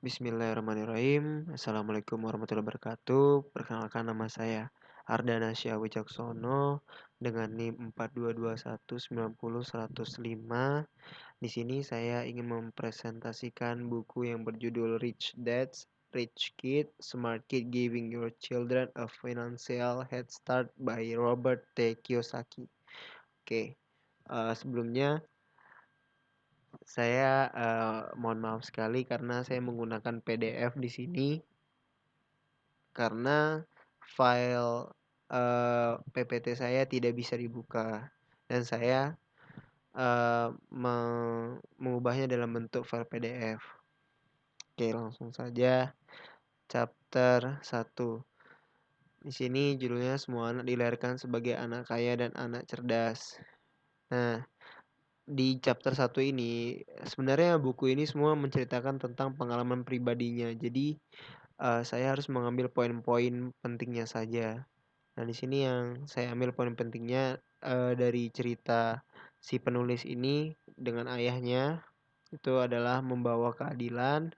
Bismillahirrahmanirrahim. Assalamualaikum warahmatullahi wabarakatuh. Perkenalkan nama saya Ardana Syah Wijaksono dengan NIM 422190105. Di sini saya ingin mempresentasikan buku yang berjudul Rich Dads, Rich Kid, Smart Kid Giving Your Children a Financial Head Start by Robert T. Kiyosaki. Oke, sebelumnya saya mohon maaf sekali karena saya menggunakan PDF di sini karena file PPT saya tidak bisa dibuka dan saya mengubahnya dalam bentuk file PDF. Oke, langsung saja chapter 1. Di sini judulnya Semua Anak Dilahirkan Sebagai Anak Kaya dan Anak Cerdas. Nah, di chapter 1 ini sebenarnya buku ini semua menceritakan tentang pengalaman pribadinya. Jadi saya harus mengambil poin-poin pentingnya saja. Nah, di sini yang saya ambil poin pentingnya dari cerita si penulis ini dengan ayahnya itu adalah membawa keadilan,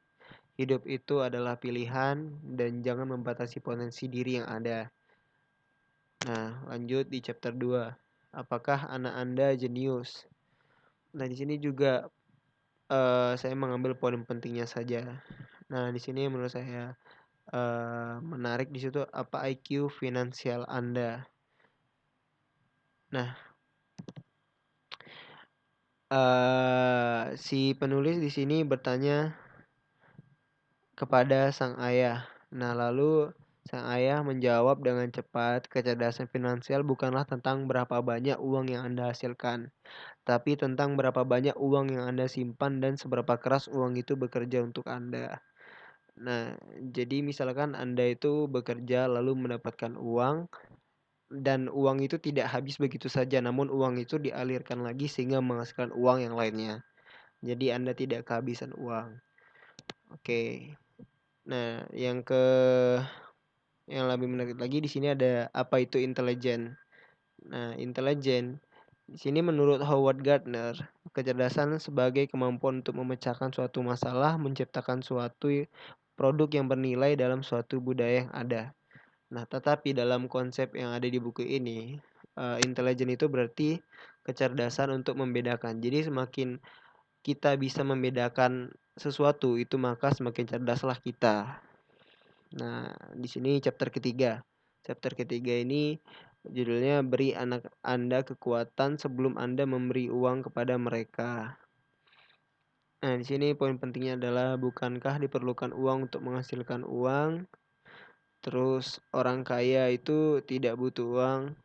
hidup itu adalah pilihan dan jangan membatasi potensi diri yang ada. Nah, lanjut di chapter 2. Apakah anak Anda jenius? Nah, di sini juga saya mengambil poin pentingnya saja. Nah, di sini menurut saya menarik di situ apa IQ finansial Anda. Nah, si penulis di sini bertanya kepada sang ayah. Nah, lalu sang ayah menjawab dengan cepat, kecerdasan finansial bukanlah tentang berapa banyak uang yang Anda hasilkan, tapi tentang berapa banyak uang yang Anda simpan dan seberapa keras uang itu bekerja untuk Anda. Nah, jadi misalkan Anda itu bekerja lalu mendapatkan uang dan uang itu tidak habis begitu saja, namun uang itu dialirkan lagi sehingga menghasilkan uang yang lainnya. Jadi Anda tidak kehabisan uang. Oke. Nah, yang lebih menarik lagi di sini ada apa itu intelijen. Nah, intelijen di sini menurut Howard Gardner, kecerdasan sebagai kemampuan untuk memecahkan suatu masalah, menciptakan suatu produk yang bernilai dalam suatu budaya yang ada. Nah, tetapi dalam konsep yang ada di buku ini, intelijen itu berarti kecerdasan untuk membedakan. Jadi semakin kita bisa membedakan sesuatu itu maka semakin cerdaslah kita. Nah, di sini chapter ketiga. Chapter ketiga ini judulnya Beri Anak Anda Kekuatan Sebelum Anda Memberi Uang Kepada Mereka. Nah, di sini poin pentingnya adalah bukankah diperlukan uang untuk menghasilkan uang? Terus orang kaya itu tidak butuh uang.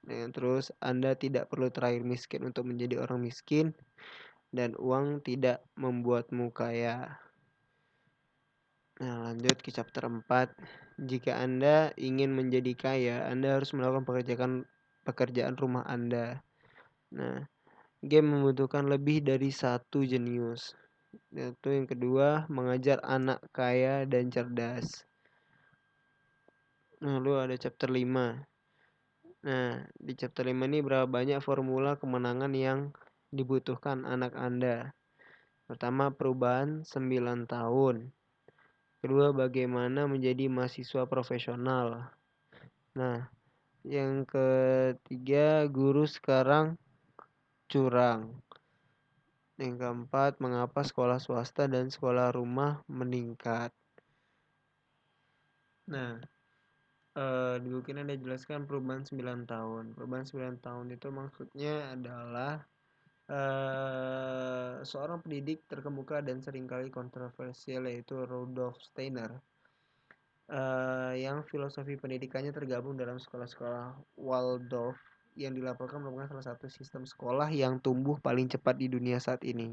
Terus Anda tidak perlu terakhir miskin untuk menjadi orang miskin dan uang tidak membuatmu kaya. Nah, lanjut ke chapter 4. Jika Anda ingin menjadi kaya, Anda harus melakukan pekerjaan rumah Anda. Nah, game membutuhkan lebih dari satu jenius. Yaitu yang kedua, mengajar anak kaya dan cerdas. Nah, lalu ada chapter 5. Nah, di chapter 5 ini berapa banyak formula kemenangan yang dibutuhkan anak Anda. Pertama, perubahan 9 tahun. Kedua, bagaimana menjadi mahasiswa profesional. Nah, yang ketiga, guru sekarang curang. Yang keempat, mengapa sekolah swasta dan sekolah rumah meningkat. Nah, di buku ini ada jelaskan perubahan 9 tahun. Perubahan 9 tahun itu maksudnya adalah seorang pendidik terkemuka dan seringkali kontroversial yaitu Rudolf Steiner. Yang filosofi pendidikannya tergabung dalam sekolah-sekolah Waldorf yang dilaporkan merupakan salah satu sistem sekolah yang tumbuh paling cepat di dunia saat ini.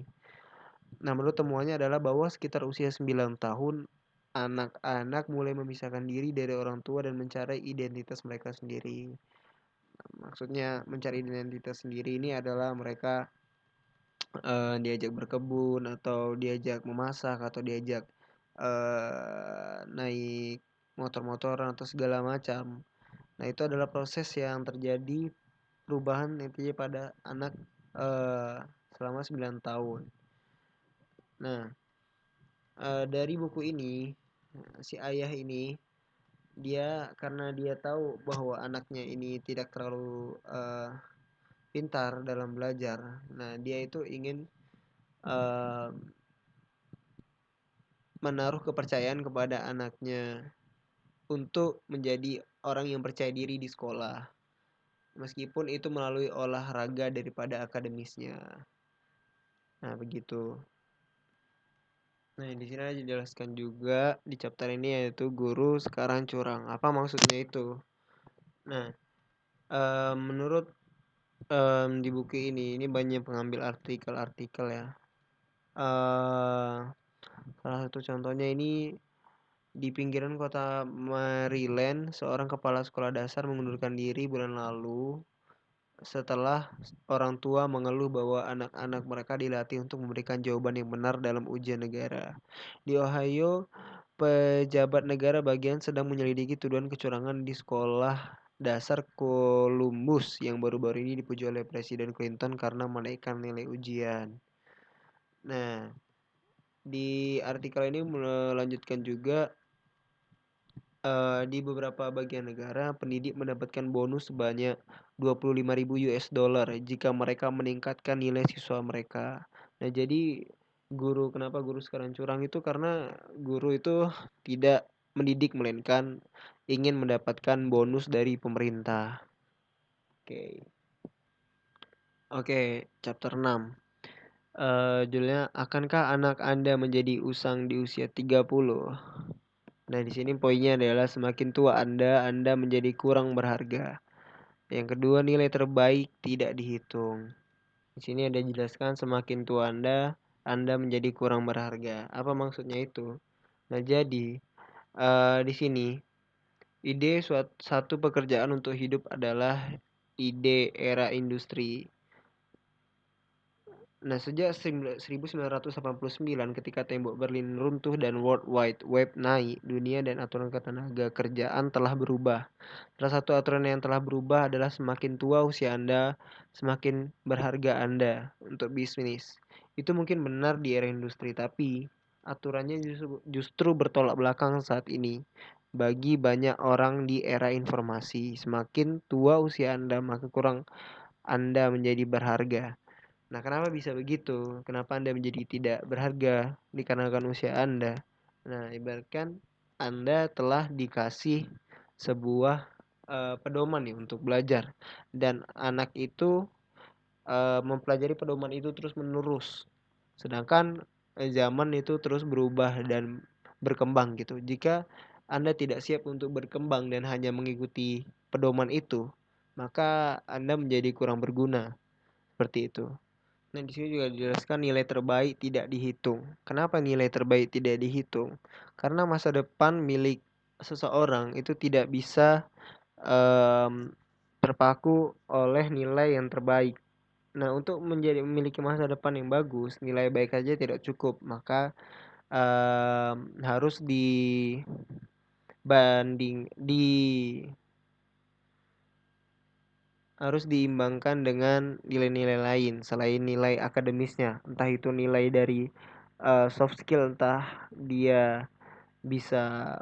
Nah, menurut temuannya adalah bahwa sekitar usia 9 tahun, anak-anak mulai memisahkan diri dari orang tua dan mencari identitas mereka sendiri. Maksudnya mencari identitas sendiri ini adalah mereka diajak berkebun atau diajak memasak atau diajak naik motor-motoran atau segala macam. Nah, itu adalah proses yang terjadi perubahan intinya pada anak selama 9 tahun. Nah, Dari buku ini, si ayah ini, dia karena dia tahu bahwa anaknya ini tidak terlalu pintar dalam belajar. Nah, dia itu ingin eee, menaruh kepercayaan kepada anaknya untuk menjadi orang yang percaya diri di sekolah, meskipun itu melalui olahraga daripada akademisnya. Nah, begitu. Nah, di sini ada dijelaskan juga di chapter ini yaitu guru sekarang curang. Apa maksudnya itu? Nah, menurut di buku ini banyak pengambil artikel-artikel ya. Eh, Salah satu contohnya ini di pinggiran kota Maryland, seorang kepala sekolah dasar mengundurkan diri bulan lalu setelah orang tua mengeluh bahwa anak-anak mereka dilatih untuk memberikan jawaban yang benar dalam ujian negara. Di Ohio, pejabat negara bagian sedang menyelidiki tuduhan kecurangan di sekolah dasar Columbus yang baru-baru ini dipuji oleh Presiden Clinton karena menaikkan nilai ujian. Nah, di artikel ini melanjutkan juga di beberapa bagian negara, pendidik mendapatkan bonus sebanyak $25.000 jika mereka meningkatkan nilai siswa mereka. Nah, jadi kenapa guru sekarang curang itu karena guru itu tidak mendidik melainkan ingin mendapatkan bonus dari pemerintah. Oke. Oke, chapter 6. Judulnya, akankah anak Anda menjadi usang di usia 30? Nah, di sini poinnya adalah semakin tua Anda menjadi kurang berharga. Yang kedua, nilai terbaik tidak dihitung. Di sini ada jelaskan semakin tua Anda menjadi kurang berharga. Apa maksudnya itu? Nah, jadi di sini ide satu pekerjaan untuk hidup adalah ide era industri. Nah, sejak 1989 ketika tembok Berlin runtuh dan World Wide Web naik, dunia dan aturan ketenaga kerjaan telah berubah. Salah satu aturan yang telah berubah adalah semakin tua usia Anda, semakin berharga Anda untuk bisnis. Itu mungkin benar di era industri, tapi aturannya justru bertolak belakang saat ini. Bagi banyak orang di era informasi, semakin tua usia Anda, maka kurang Anda menjadi berharga. Nah, kenapa bisa begitu? Kenapa Anda menjadi tidak berharga dikarenakan usia Anda? Nah, ibaratkan Anda telah dikasih sebuah pedoman nih untuk belajar dan anak itu mempelajari pedoman itu terus-menerus. Sedangkan zaman itu terus berubah dan berkembang gitu. Jika Anda tidak siap untuk berkembang dan hanya mengikuti pedoman itu, maka Anda menjadi kurang berguna. Seperti itu. Nah, di sini juga dijelaskan nilai terbaik tidak dihitung. Kenapa nilai terbaik tidak dihitung? Karena masa depan milik seseorang itu tidak bisa terpaku oleh nilai yang terbaik. Nah, untuk memiliki masa depan yang bagus, nilai baik saja tidak cukup. Maka harus dibanding di harus diimbangkan dengan nilai-nilai lain selain nilai akademisnya. Entah itu nilai dari soft skill, entah dia bisa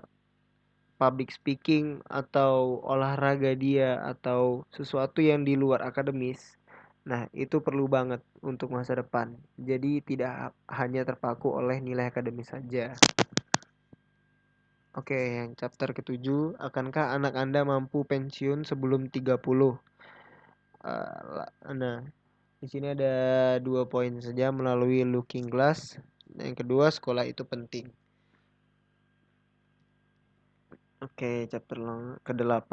public speaking atau olahraga dia atau sesuatu yang di luar akademis. Nah, itu perlu banget untuk masa depan. Jadi tidak hanya terpaku oleh nilai akademis saja. Oke, yang chapter ke-7, akankah anak Anda mampu pensiun sebelum 30? Nah, di sini ada 2 poin saja melalui Looking Glass. Yang kedua, sekolah itu penting. Oke, chapter ke-8,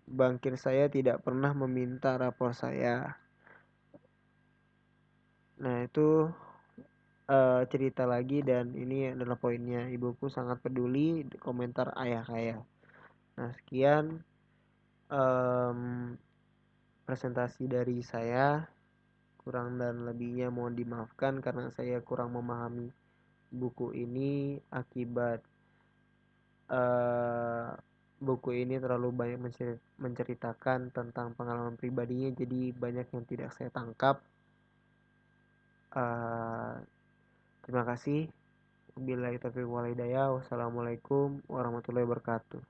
bankir saya tidak pernah meminta rapor saya. Nah, itu cerita lagi dan ini adalah poinnya. Ibuku sangat peduli komentar ayah saya. Nah, sekian presentasi dari saya. Kurang dan lebihnya mohon dimaafkan karena saya kurang memahami buku ini akibat buku ini terlalu banyak menceritakan tentang pengalaman pribadinya, jadi banyak yang tidak saya tangkap. Terima kasih. Wabillahi taufiq wal hidayah. Wassalamualaikum warahmatullahi wabarakatuh.